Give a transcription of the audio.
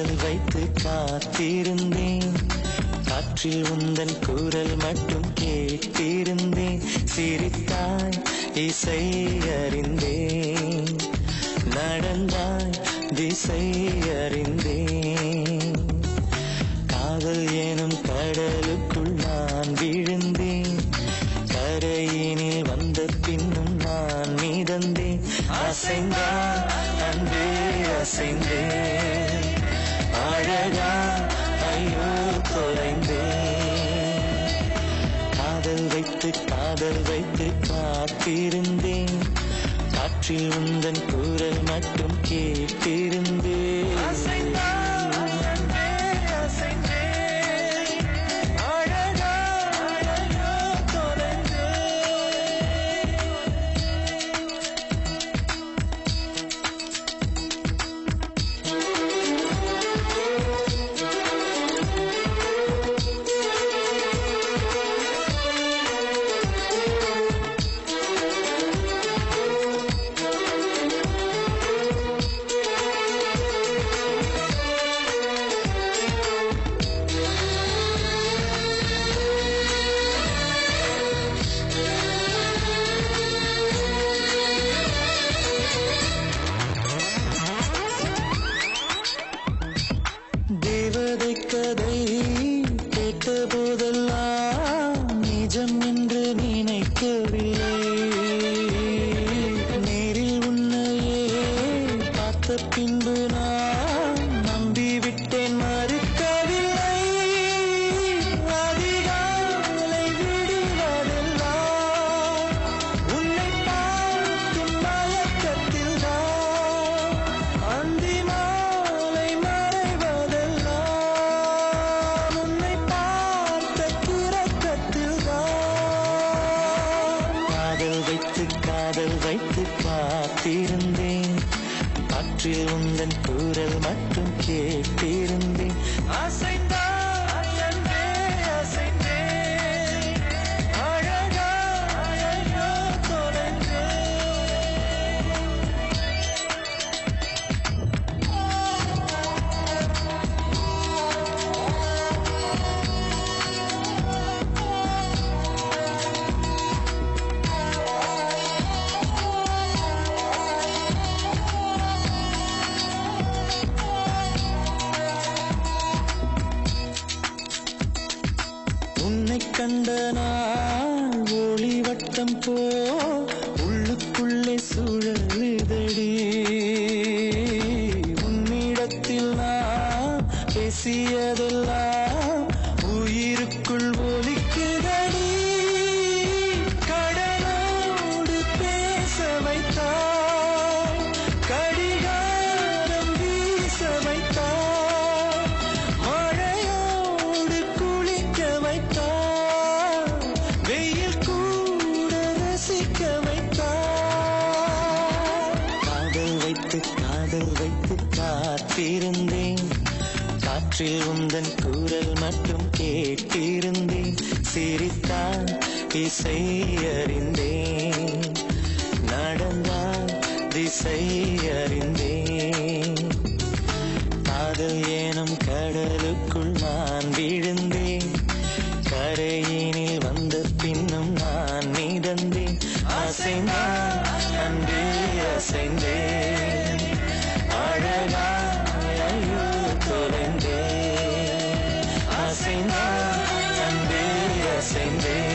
காதல் வைத்து காத்திருந்தேன், காற்றில் உந்தன் குரல் மட்டும் கேட்டிருந்தேன். சிரித்தாய் இசை அறிந்தேன், நடந்தாய் திசை அறிந்தேன். காதல் எனும் கடலுக்குள் நான் விழுந்தேன், கரையினில் வந்த பின்னும் நான் மிதந்தேன். அசைந்தான் அன்பே அசைந்தேன், அழகா ஐயோ தொலைந்தேன். காதல் வைத்து காத்திருந்தேன், காற்றில் உந்தன் குரல் மட்டும் கேட்டிருந்தேன். கதை கேட்ட போதெல்லாம் நிஜம் என்று நினைக்கவில்லை. நேரில் உன்னையே பார்த்த பின்பு நான் நம்பிவிட்டேன், மறுக்கவில்லை. அதிகாலை விடுவதெல்லாம் உன்னை பார்க்கும் மயக்கத்தில் தான், அந்தி மாலை மறைவதெல்லாம் காதல் வைத்து காத்திருந்தேன், காற்றில் உந்தன் குரல் மட்டும் கேட்டிருந்தேன். அசைந்தாய் அன்பே அசைந்தேன், அழகா ஐயோ தொலைந்தேன். உன்னை கண்ட நாள் ஒளி வட்டம் போ உள்ளுக்குள்ளே சுழலுதடி. உன்னிடத்தில் நான் பேசியதெல்லாம் உயிருக்குள் ஒலிக்குதடி. கடலோடு பேச வைத்தாய், கடிகாரம் வீச வைத்தாய், மழையோடு குளிக்க வைத்தாய், வெயில் கூட ரசிக்க வைத்தாய். காதல் வைத்து காத்திருந்தேன், காற்றில் உந்தன் குரல் மட்டும் கேட்டிருந்தேன். சிரித்தான் இசை அறிந்தேன், நடந்தான் திசை அறிந்தேன். காதல் எனும் கடலுக்குள் நான் விழுந்தேன், கரையினில் வந்த பின்னும் நான் மிதந்தேன். அசைந்தான் அன்பே அசைந்தேன், அழகா ஐயோ தொலைந்தேன். அசைந்தான் அன்பே அசைந்தேன்.